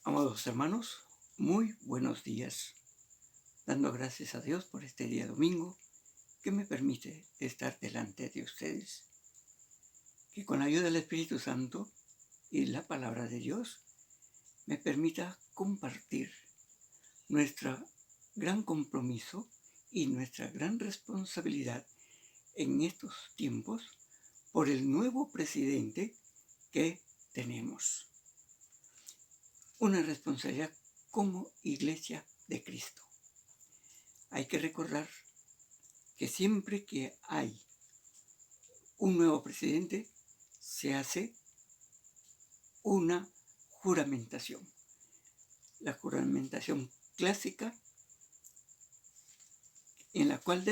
Amados hermanos, muy buenos días. Dando gracias a Dios por este día domingo que me permite estar delante de ustedes. Que con la ayuda del Espíritu Santo y la palabra de Dios me permita compartir nuestro gran compromiso y nuestra gran responsabilidad en estos tiempos por el nuevo presidente que tenemos. Una responsabilidad como Iglesia de Cristo. Hay que recordar que siempre que hay un nuevo presidente, se hace una juramentación. La juramentación clásica en la cual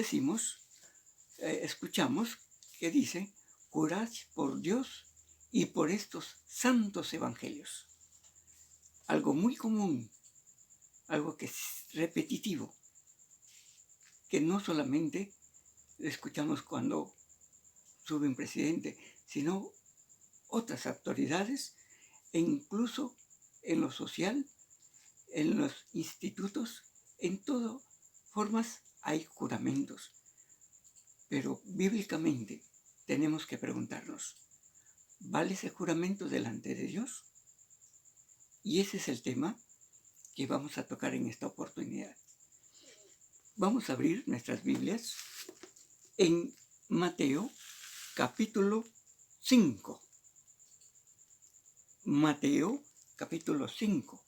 escuchamos que dice, jurad por Dios y por estos santos evangelios. Algo muy común, algo que es repetitivo, que no solamente escuchamos cuando sube un presidente, sino otras autoridades e incluso en lo social, en los institutos, en todas formas hay juramentos. Pero bíblicamente tenemos que preguntarnos, ¿vale ese juramento delante de Dios? Y ese es el tema que vamos a tocar en esta oportunidad. Vamos a abrir nuestras Biblias en Mateo capítulo 5. Mateo capítulo 5,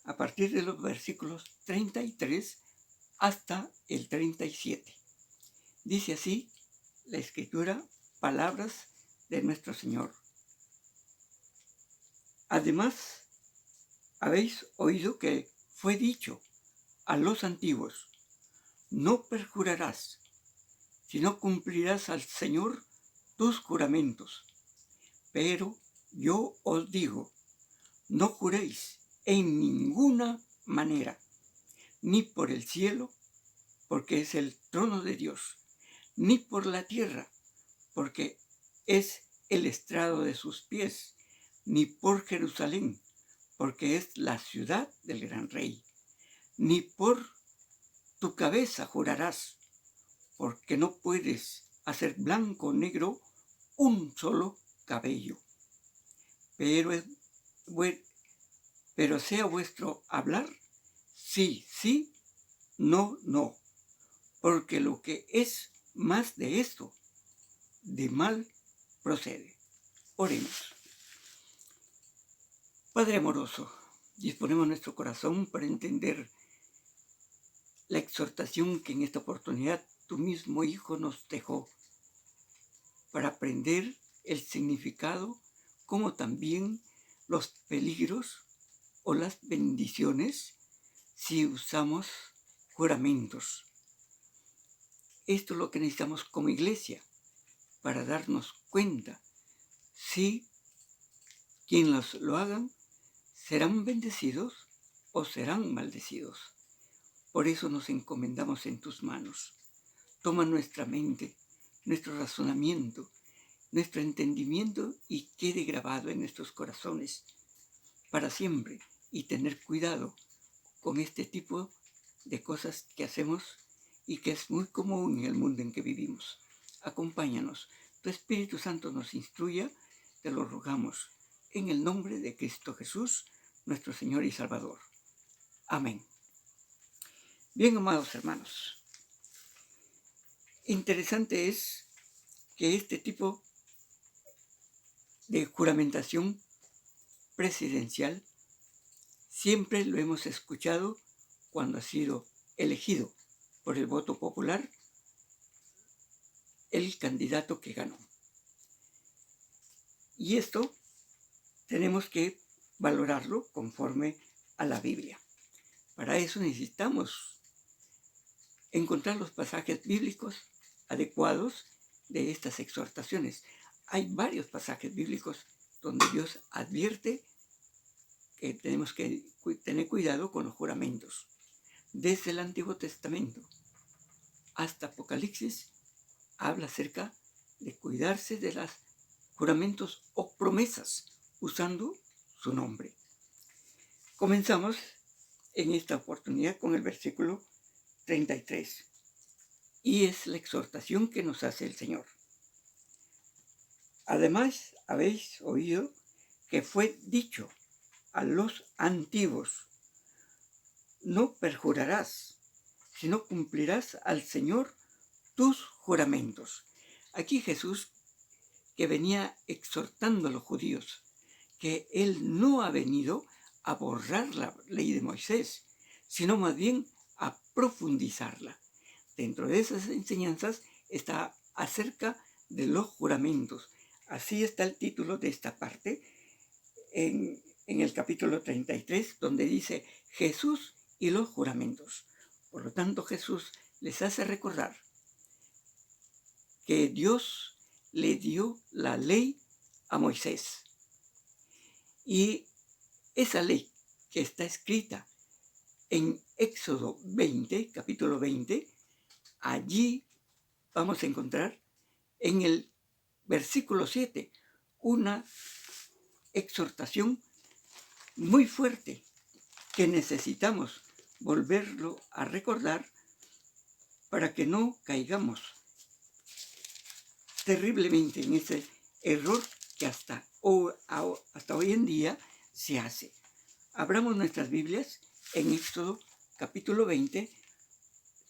a partir de los versículos 33 hasta el 37. Dice así la Escritura, palabras de nuestro Señor. Además, habéis oído que fue dicho a los antiguos, no perjurarás, sino cumplirás al Señor tus juramentos. Pero yo os digo, no juréis en ninguna manera, ni por el cielo, porque es el trono de Dios, ni por la tierra, porque es el estrado de sus pies, ni por Jerusalén, porque es la ciudad del gran rey, ni por tu cabeza jurarás, porque no puedes hacer blanco o negro un solo cabello. Pero sea vuestro hablar, sí, sí, no, no, porque lo que es más de esto, de mal procede. Oremos. Padre amoroso, disponemos nuestro corazón para entender la exhortación que en esta oportunidad tu mismo Hijo nos dejó, para aprender el significado, como también los peligros o las bendiciones si usamos juramentos. Esto es lo que necesitamos como iglesia para darnos cuenta si quienes lo hagan serán bendecidos o serán maldecidos. Por eso nos encomendamos en tus manos. Toma nuestra mente, nuestro razonamiento, nuestro entendimiento y quede grabado en nuestros corazones para siempre, y tener cuidado con este tipo de cosas que hacemos y que es muy común en el mundo en que vivimos. Acompáñanos, tu Espíritu Santo nos instruya, te lo rogamos, en el nombre de Cristo Jesús, nuestro Señor y Salvador. Amén. Bien, amados hermanos, interesante es que este tipo de juramentación presidencial siempre lo hemos escuchado cuando ha sido elegido por el voto popular el candidato que ganó. Y esto tenemos que valorarlo conforme a la Biblia. Para eso necesitamos encontrar los pasajes bíblicos adecuados de estas exhortaciones. Hay varios pasajes bíblicos donde Dios advierte que tenemos que tener cuidado con los juramentos. Desde el Antiguo Testamento hasta Apocalipsis habla acerca de cuidarse de los juramentos o promesas usando su nombre. Comenzamos en esta oportunidad con el versículo 33. Y es la exhortación que nos hace el Señor. Además, habéis oído que fue dicho a los antiguos: no perjurarás, sino cumplirás al Señor tus juramentos. Aquí Jesús, que venía exhortando a los judíos, que Él no ha venido a borrar la ley de Moisés, sino más bien a profundizarla. Dentro de esas enseñanzas está acerca de los juramentos. Así está el título de esta parte en el capítulo 33, donde dice Jesús y los juramentos. Por lo tanto, Jesús les hace recordar que Dios le dio la ley a Moisés. Y esa ley que está escrita en Éxodo 20, capítulo 20, allí vamos a encontrar en el versículo 7 una exhortación muy fuerte que necesitamos volverlo a recordar para que no caigamos terriblemente en ese error que hasta hoy en día se hace. Abramos nuestras Biblias en Éxodo capítulo 20,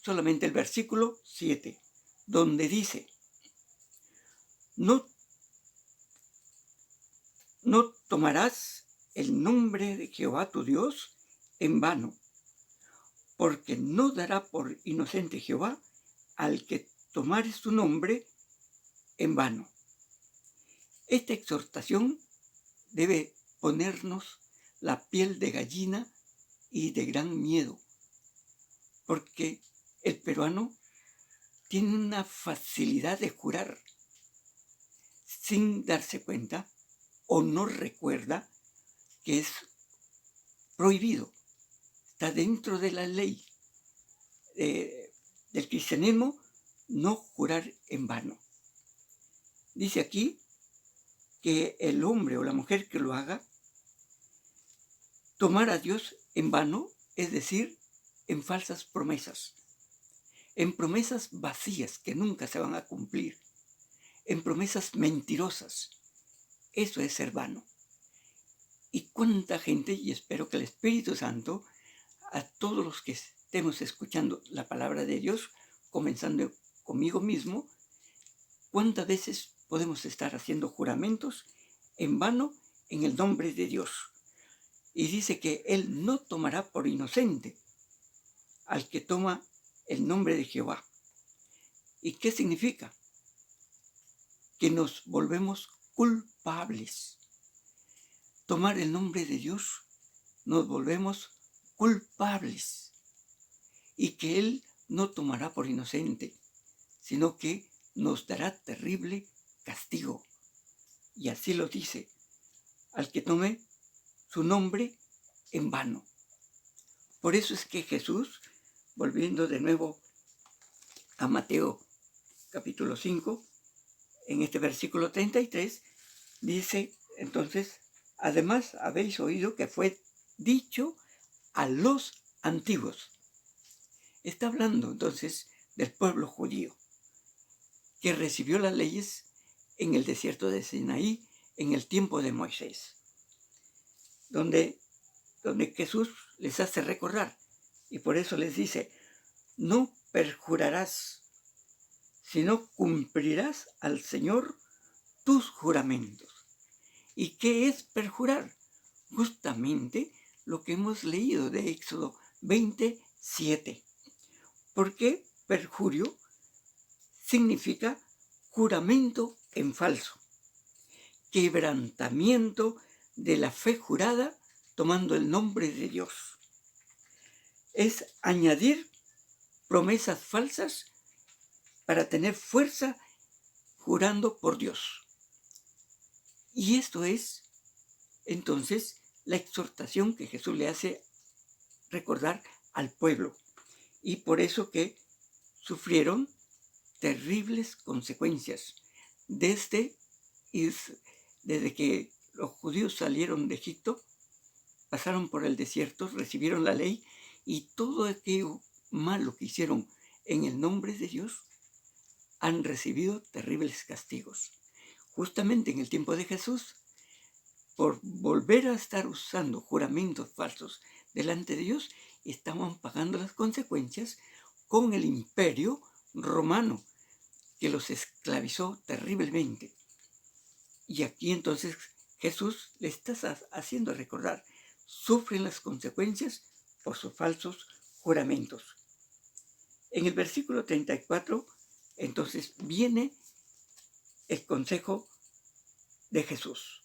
solamente el versículo 7, donde dice: no tomarás el nombre de Jehová tu Dios en vano, porque no dará por inocente Jehová al que tomare su nombre en vano. Esta exhortación debe ponernos la piel de gallina y de gran miedo, porque el peruano tiene una facilidad de jurar sin darse cuenta o no recuerda que es prohibido. Está dentro de la ley del cristianismo no jurar en vano. Dice aquí que el hombre o la mujer que lo haga, tomar a Dios en vano, es decir, en falsas promesas, en promesas vacías que nunca se van a cumplir, en promesas mentirosas. Eso es ser vano. Y cuánta gente, y espero que el Espíritu Santo, a todos los que estemos escuchando la palabra de Dios, comenzando conmigo mismo, cuántas veces podemos estar haciendo juramentos en vano en el nombre de Dios. Y dice que Él no tomará por inocente al que toma el nombre de Jehová. ¿Y qué significa? Que nos volvemos culpables. Tomar el nombre de Dios, nos volvemos culpables. Y que Él no tomará por inocente, sino que nos dará terrible castigo. Y así lo dice: al que tome su nombre en vano. Por eso es que Jesús, volviendo de nuevo a Mateo capítulo 5, en este versículo 33, dice entonces: además habéis oído que fue dicho a los antiguos. Está hablando entonces del pueblo judío, que recibió las leyes en el desierto de Sinaí en el tiempo de Moisés, donde Jesús les hace recordar, y por eso les dice: no perjurarás, sino cumplirás al Señor tus juramentos. ¿Y qué es perjurar? Justamente lo que hemos leído de Éxodo 27. Porque perjurio significa juramento en falso, quebrantamiento de la fe jurada tomando el nombre de Dios. Es añadir promesas falsas para tener fuerza jurando por Dios. Y esto es entonces la exhortación que Jesús le hace recordar al pueblo. Y por eso que sufrieron terribles consecuencias desde que los judíos salieron de Egipto pasaron por el desierto, recibieron la ley y todo aquello malo que hicieron en el nombre de Dios, han recibido terribles castigos. Justamente en el tiempo de Jesús, por volver a estar usando juramentos falsos delante de Dios, estaban pagando las consecuencias con el imperio romano, que los esclavizó terriblemente. Y aquí entonces Jesús le está haciendo recordar, sufren las consecuencias por sus falsos juramentos. En el versículo 34, entonces viene el consejo de Jesús,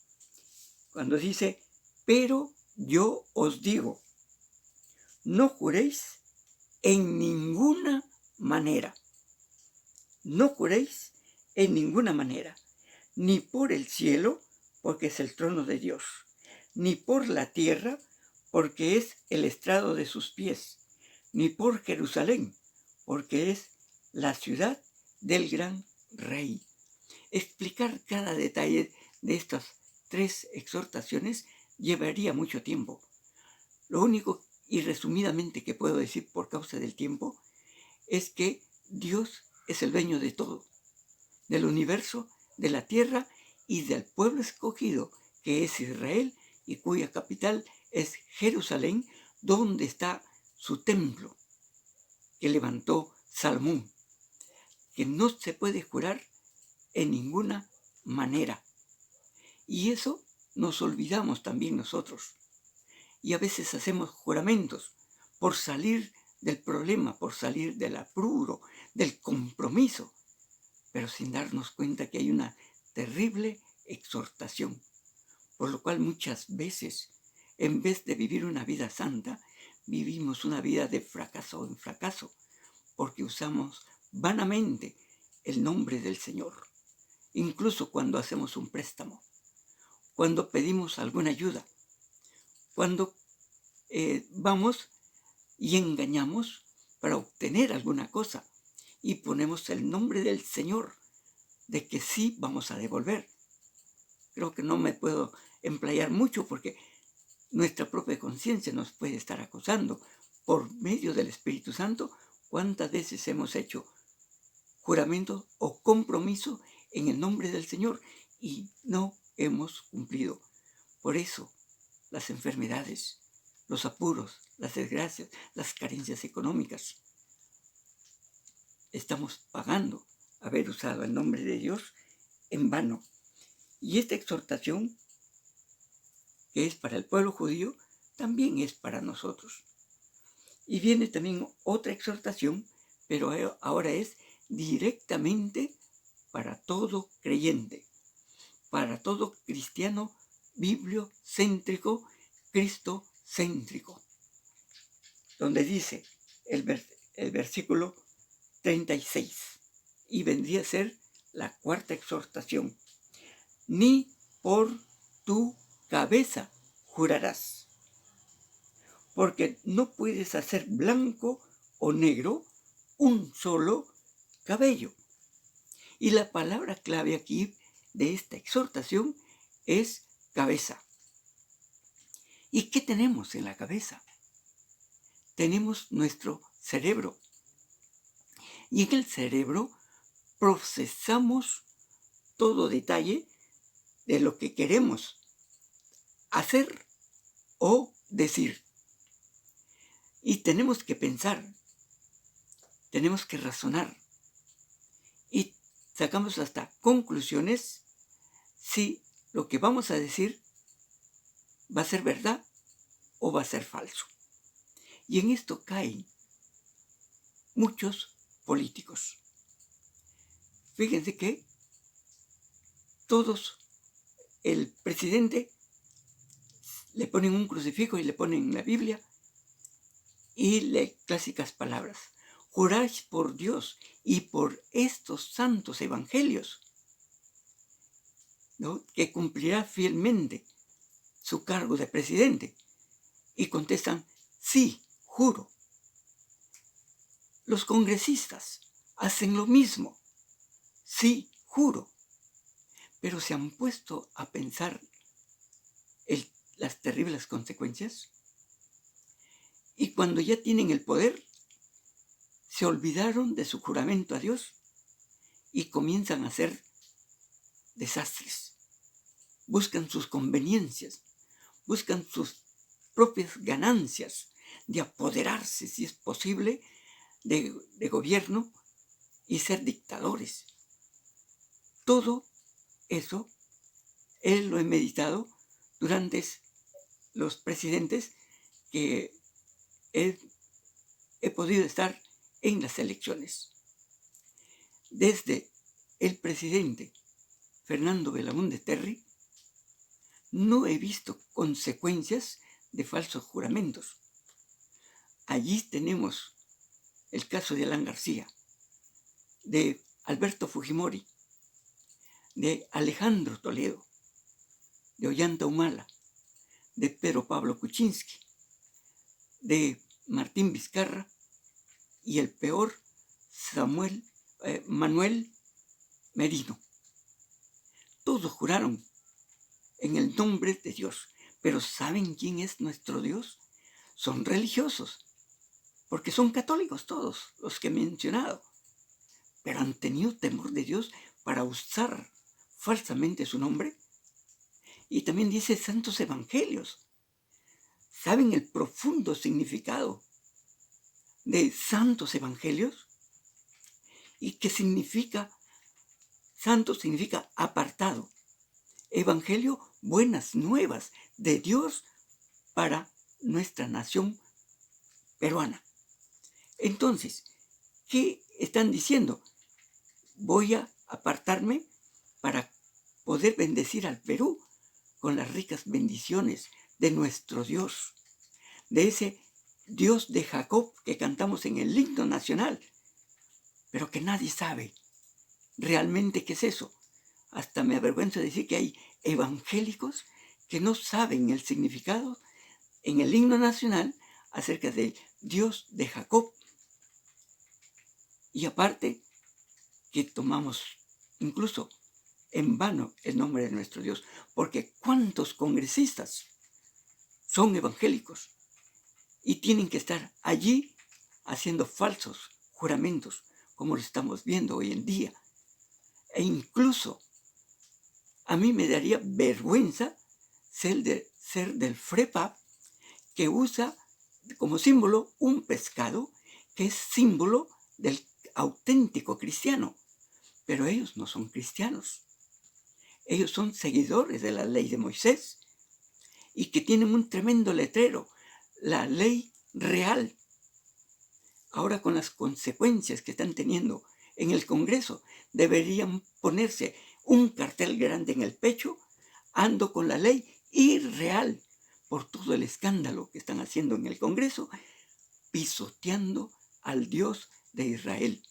cuando dice, pero yo os digo, no juréis en ninguna manera. No juréis en ninguna manera, ni por el cielo, porque es el trono de Dios, ni por la tierra, porque es el estrado de sus pies, ni por Jerusalén, porque es la ciudad del gran rey. Explicar cada detalle de estas 3 exhortaciones llevaría mucho tiempo. Lo único y resumidamente que puedo decir por causa del tiempo es que Dios es el dueño de todo, del universo, de la tierra y del pueblo escogido, que es Israel y cuya capital es Jerusalén, donde está su templo que levantó Salomón, que no se puede jurar en ninguna manera. Y eso nos olvidamos también nosotros. Y a veces hacemos juramentos por salir del problema, por salir del apuro, del compromiso, pero sin darnos cuenta que hay una terrible exhortación, por lo cual muchas veces, en vez de vivir una vida santa, vivimos una vida de fracaso en fracaso, porque usamos vanamente el nombre del Señor, incluso cuando hacemos un préstamo, cuando pedimos alguna ayuda, cuando vamos y engañamos para obtener alguna cosa y ponemos el nombre del Señor de que sí vamos a devolver. Creo que no me puedo emplayar mucho porque nuestra propia conciencia nos puede estar acusando por medio del Espíritu Santo. ¿Cuántas veces hemos hecho juramento o compromiso en el nombre del Señor y no hemos cumplido? Por eso las enfermedades, los apuros, las desgracias, las carencias económicas. Estamos pagando haber usado el nombre de Dios en vano. Y esta exhortación, que es para el pueblo judío, también es para nosotros. Y viene también otra exhortación, pero ahora es directamente para todo creyente, para todo cristiano bibliocéntrico, cristocéntrico, donde dice el versículo 36, y vendría a ser la 4ª exhortación. Ni por tu cabeza jurarás, porque no puedes hacer blanco o negro un solo cabello. Y la palabra clave aquí de esta exhortación es cabeza. ¿Y qué tenemos en la cabeza? Tenemos nuestro cerebro. Y en el cerebro procesamos todo detalle de lo que queremos hacer o decir. Y tenemos que pensar, tenemos que razonar y sacamos hasta conclusiones si lo que vamos a decir va a ser verdad o va a ser falso. Y en esto caen muchos políticos. Fíjense que todos, el presidente, le ponen un crucifijo y le ponen la Biblia y lee clásicas palabras. Juráis por Dios y por estos santos evangelios, ¿no?, que cumplirá fielmente su cargo de presidente. Y contestan, sí, juro. Los congresistas hacen lo mismo. Sí, juro. Pero se han puesto a pensar las terribles consecuencias. Y cuando ya tienen el poder, se olvidaron de su juramento a Dios y comienzan a hacer desastres. Buscan sus conveniencias, buscan sus propias ganancias de apoderarse, si es posible, de gobierno y ser dictadores. Todo eso él lo he meditado durante los presidentes que he podido estar en las elecciones. Desde el presidente Fernando Belaúnde Terry, no he visto consecuencias de falsos juramentos. Allí tenemos el caso de Alan García, de Alberto Fujimori, de Alejandro Toledo, de Ollanta Humala, de Pedro Pablo Kuczynski, de Martín Vizcarra y el peor, Manuel Merino. Todos juraron en el nombre de Dios, pero ¿saben quién es nuestro Dios? Son religiosos, porque son católicos todos los que he mencionado, pero han tenido temor de Dios para usar falsamente su nombre. Y también dice santos evangelios. ¿Saben el profundo significado de santos evangelios? ¿Y qué significa? Santo significa apartado. Evangelio, buenas nuevas de Dios para nuestra nación peruana. Entonces, ¿qué están diciendo? Voy a apartarme para poder bendecir al Perú con las ricas bendiciones de nuestro Dios, de ese Dios de Jacob que cantamos en el himno nacional, pero que nadie sabe realmente qué es eso. Hasta me avergüenzo de decir que hay evangélicos que no saben el significado en el himno nacional acerca del Dios de Jacob. Y aparte que tomamos incluso en vano el nombre de nuestro Dios, porque ¿cuántos congresistas son evangélicos y tienen que estar allí haciendo falsos juramentos, como lo estamos viendo hoy en día? E incluso a mí me daría vergüenza ser del FREPAP, que usa como símbolo un pescado que es símbolo del auténtico cristiano. Pero ellos no son cristianos. Ellos son seguidores de la ley de Moisés y que tienen un tremendo letrero, la ley real. Ahora, con las consecuencias que están teniendo en el Congreso, deberían ponerse un cartel grande en el pecho: ando con la ley irreal, por todo el escándalo que están haciendo en el Congreso, pisoteando al Dios de Israel,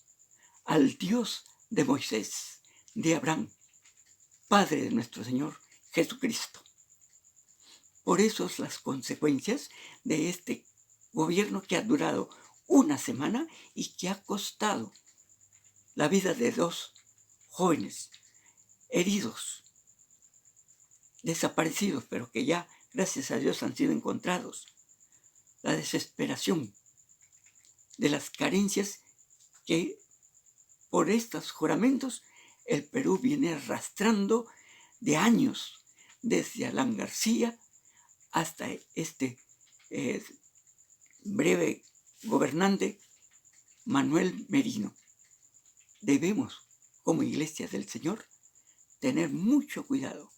al Dios de Moisés, de Abraham, Padre de nuestro Señor Jesucristo. Por eso es las consecuencias de este gobierno que ha durado una semana y que ha costado la vida de 2 jóvenes heridos, desaparecidos, pero que ya, gracias a Dios, han sido encontrados. La desesperación de las carencias que por estos juramentos el Perú viene arrastrando de años, desde Alan García hasta este breve gobernante Manuel Merino. Debemos, como Iglesia del Señor, tener mucho cuidado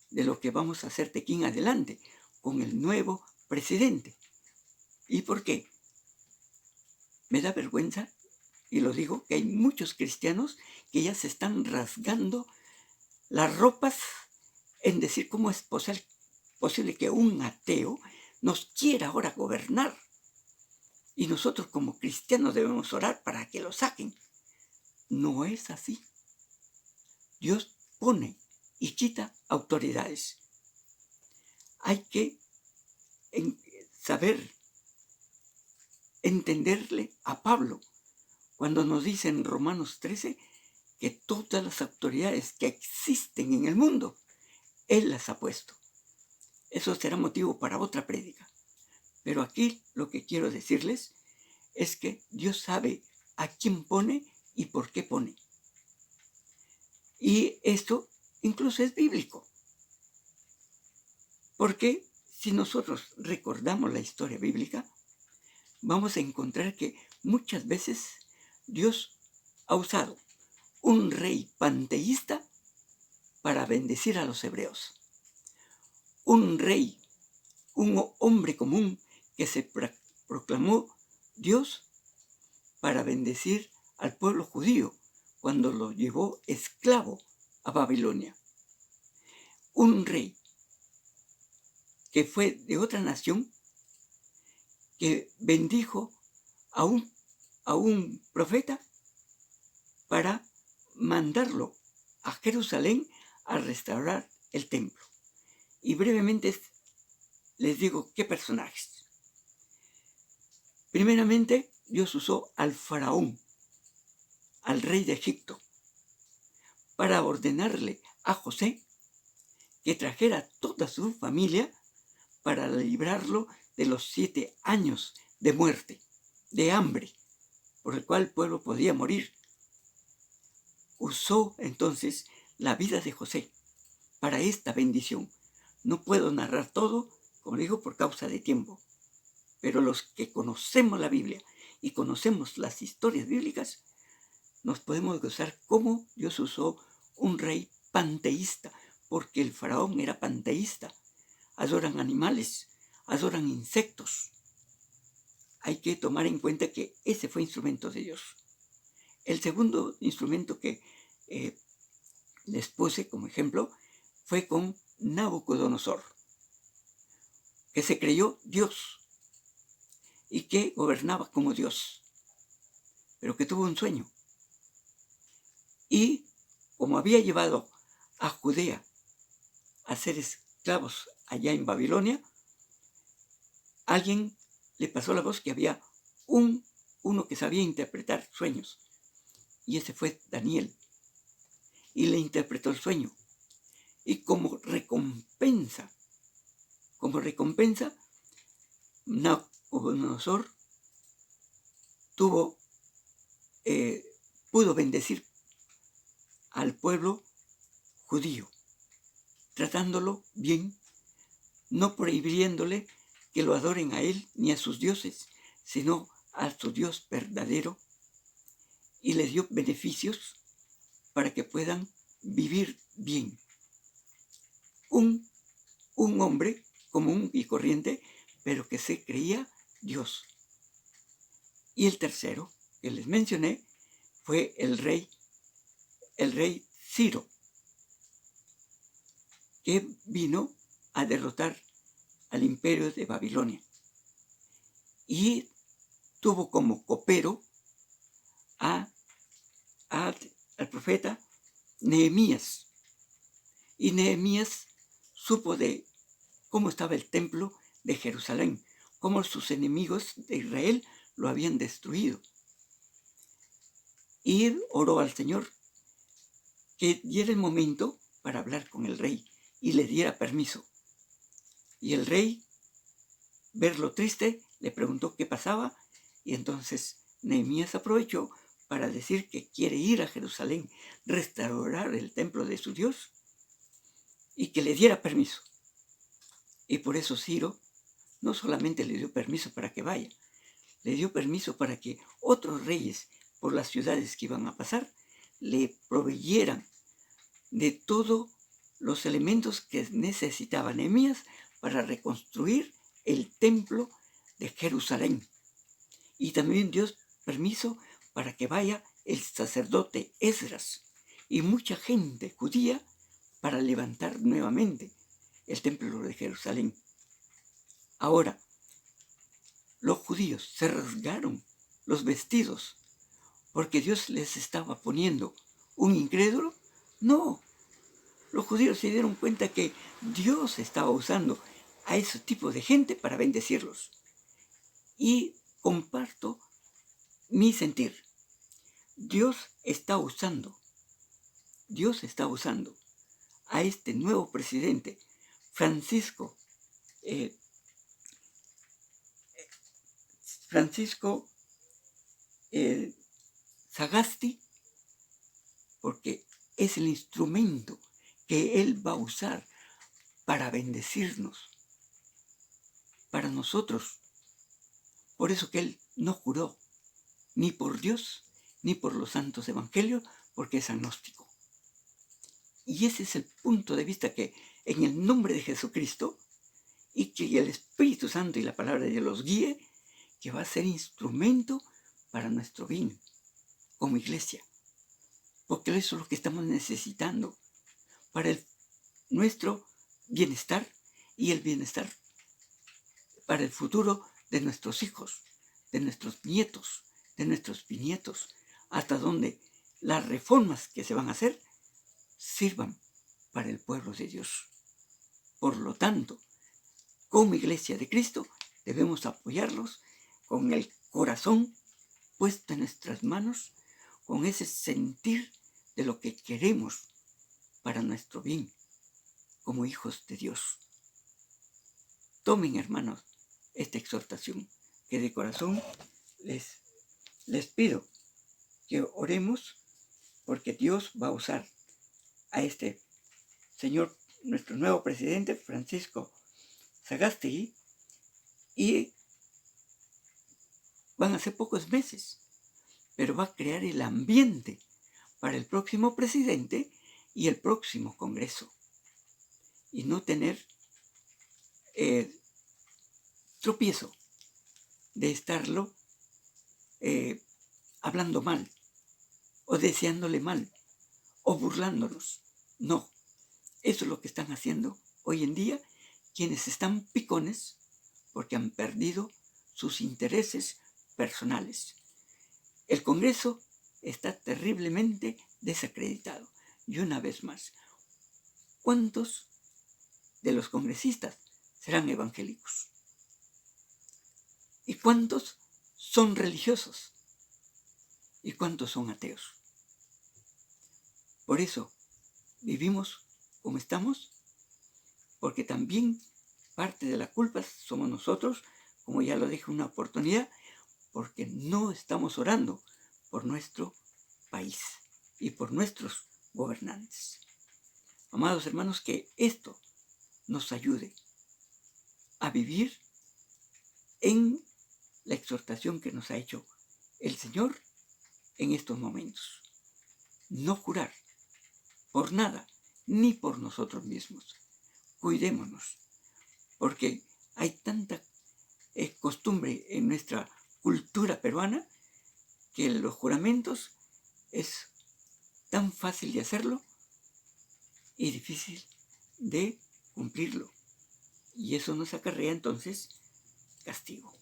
de lo que vamos a hacer de aquí en adelante con el nuevo presidente. ¿Y por qué? Me da vergüenza, y lo digo, que hay muchos cristianos que ya se están rasgando las ropas en decir cómo es posible que un ateo nos quiera ahora gobernar. Y nosotros como cristianos debemos orar para que lo saquen. No es así. Dios pone y quita autoridades. Hay que saber entenderle a Pablo cuando nos dice en Romanos 13 que todas las autoridades que existen en el mundo, Él las ha puesto. eso será motivo para otra prédica. Pero aquí lo que quiero decirles es que Dios sabe a quién pone y por qué pone. Y esto incluso es bíblico. Porque si nosotros recordamos la historia bíblica, vamos a encontrar que muchas veces Dios ha usado un rey panteísta para bendecir a los hebreos. Un rey, un hombre común que se proclamó Dios para bendecir al pueblo judío cuando lo llevó esclavo a Babilonia. Un rey que fue de otra nación, que bendijo a un profeta para mandarlo a Jerusalén a restaurar el templo. Y brevemente les digo qué personajes. Primeramente, Dios usó al faraón, al rey de Egipto, para ordenarle a José que trajera a toda su familia para librarlo de los 7 años de muerte, de hambre, por el cual el pueblo podía morir. Usó entonces la vida de José para esta bendición. No puedo narrar todo, como digo, por causa de tiempo, pero los que conocemos la Biblia y conocemos las historias bíblicas, nos podemos gozar cómo Dios usó un rey panteísta, porque el faraón era panteísta. Adoran animales, adoran insectos. Hay que tomar en cuenta que ese fue instrumento de Dios. El segundo instrumento que les puse como ejemplo fue con Nabucodonosor, que se creyó Dios y que gobernaba como Dios, pero que tuvo un sueño. Y como había llevado a Judea a ser esclavos allá en Babilonia, alguien le pasó la voz que había uno que sabía interpretar sueños, y ese fue Daniel, y le interpretó el sueño. Y como recompensa, Nabucodonosor pudo bendecir al pueblo judío, tratándolo bien, no prohibiéndole que lo adoren a él ni a sus dioses, sino a su Dios verdadero, y les dio beneficios para que puedan vivir bien. Un hombre común y corriente, pero que se creía Dios. Y el tercero que les mencioné fue el rey Ciro, que vino a derrotar al imperio de Babilonia y tuvo como copero al profeta Nehemías. Y Nehemías supo de cómo estaba el templo de Jerusalén, cómo sus enemigos de Israel lo habían destruido. Y oró al Señor que diera el momento para hablar con el rey y le diera permiso. Y el rey, verlo triste, le preguntó qué pasaba, y entonces Nehemías aprovechó para decir que quiere ir a Jerusalén, restaurar el templo de su Dios, y que le diera permiso. Y por eso Ciro no solamente le dio permiso para que vaya, le dio permiso para que otros reyes por las ciudades que iban a pasar le proveyeran de todos los elementos que necesitaba Nehemías para reconstruir el templo de Jerusalén. Y también dio permiso para que vaya el sacerdote Esdras y mucha gente judía para levantar nuevamente el templo de Jerusalén. Ahora, los judíos se rasgaron los vestidos porque Dios les estaba poniendo un incrédulo. No, los judíos se dieron cuenta que Dios estaba usando a ese tipo de gente para bendecirlos. Y comparto mi sentir. Dios está usando a este nuevo presidente, Francisco eh, Francisco Sagasti, porque es el instrumento que Él va a usar para bendecirnos, para nosotros. Por eso que Él no juró ni por Dios, ni por los santos evangelios, porque es agnóstico. Y ese es el punto de vista que en el nombre de Jesucristo, y que el Espíritu Santo y la palabra de Dios los guíe, que va a ser instrumento para nuestro bien como iglesia. Porque eso es lo que estamos necesitando para nuestro bienestar y el bienestar para el futuro de nuestros hijos, de nuestros nietos, de nuestros bisnietos, hasta donde las reformas que se van a hacer sirvan para el pueblo de Dios. Por lo tanto, como iglesia de Cristo, debemos apoyarlos con el corazón puesto en nuestras manos, con ese sentir de lo que queremos para nuestro bien, como hijos de Dios. Tomen, hermanos, esta exhortación, que de corazón les pido que oremos, porque Dios va a usar a este señor, nuestro nuevo presidente, Francisco Sagasti, y van a ser pocos meses, pero va a crear el ambiente para el próximo presidente y el próximo Congreso, y no tener tropiezo de estarlo hablando mal, o deseándole mal, o burlándonos. No, eso es lo que están haciendo hoy en día quienes están picones porque han perdido sus intereses personales. El Congreso está terriblemente desacreditado. Y una vez más, ¿cuántos de los congresistas serán evangélicos? ¿Y cuántos son religiosos? ¿Y cuántos son ateos? Por eso vivimos como estamos, porque también parte de la culpa somos nosotros, como ya lo dije una oportunidad, porque no estamos orando por nuestro país y por nuestros gobernantes. Amados hermanos, que esto nos ayude a vivir en la exhortación que nos ha hecho el Señor en estos momentos. No jurar por nada, ni por nosotros mismos. Cuidémonos, porque hay tanta costumbre en nuestra cultura peruana que los juramentos es tan fácil de hacerlo y difícil de cumplirlo. Y eso nos acarrea entonces castigo.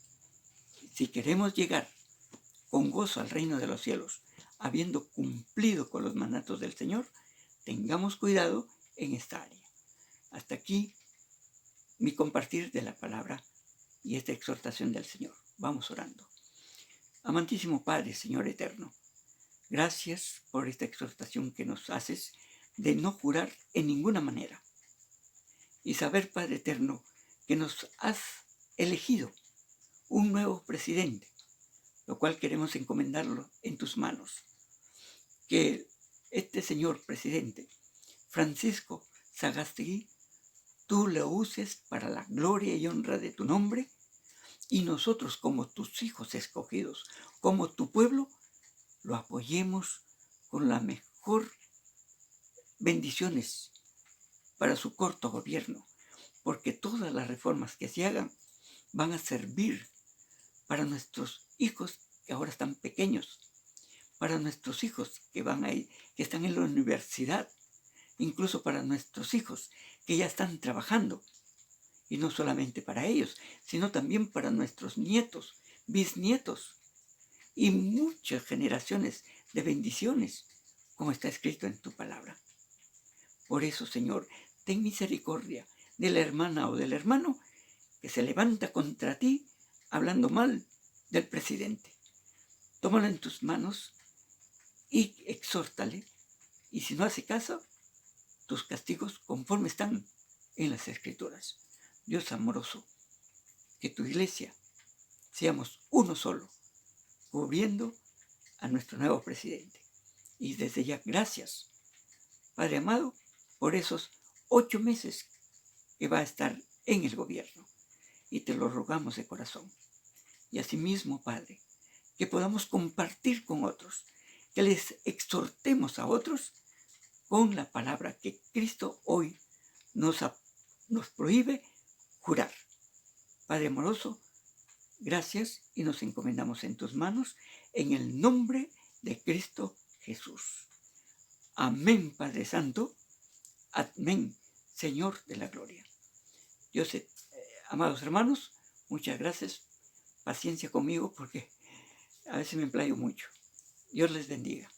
Si queremos llegar con gozo al reino de los cielos, habiendo cumplido con los mandatos del Señor, tengamos cuidado en esta área. Hasta aquí mi compartir de la palabra y esta exhortación del Señor. Vamos orando. Amantísimo Padre, Señor eterno, gracias por esta exhortación que nos haces de no jurar en ninguna manera. Y saber, Padre eterno, que nos has elegido un nuevo presidente, lo cual queremos encomendarlo en tus manos. Que este señor presidente, Francisco Sagasti, tú lo uses para la gloria y honra de tu nombre, y nosotros como tus hijos escogidos, como tu pueblo, lo apoyemos con las mejor bendiciones para su corto gobierno, porque todas las reformas que se hagan van a servir para nuestros hijos que ahora están pequeños, para nuestros hijos que que están en la universidad, incluso para nuestros hijos que ya están trabajando, y no solamente para ellos, sino también para nuestros nietos, bisnietos y muchas generaciones de bendiciones, como está escrito en tu palabra. Por eso, Señor, ten misericordia de la hermana o del hermano que se levanta contra ti hablando mal del presidente. Tómalo en tus manos y exhórtale, y si no hace caso, tus castigos conforme están en las Escrituras. Dios amoroso, que tu iglesia seamos uno solo, cubriendo a nuestro nuevo presidente. Y desde ya, gracias, Padre amado, por esos 8 meses que va a estar en el gobierno. Y te lo rogamos de corazón. Y asimismo, Padre, que podamos compartir con otros, que les exhortemos a otros con la palabra que Cristo hoy nos prohíbe jurar. Padre amoroso, gracias y nos encomendamos en tus manos en el nombre de Cristo Jesús. Amén, Padre Santo. Amén, Señor de la gloria. Dios, amados hermanos, muchas gracias. Paciencia conmigo porque a veces me emplayo mucho. Dios les bendiga.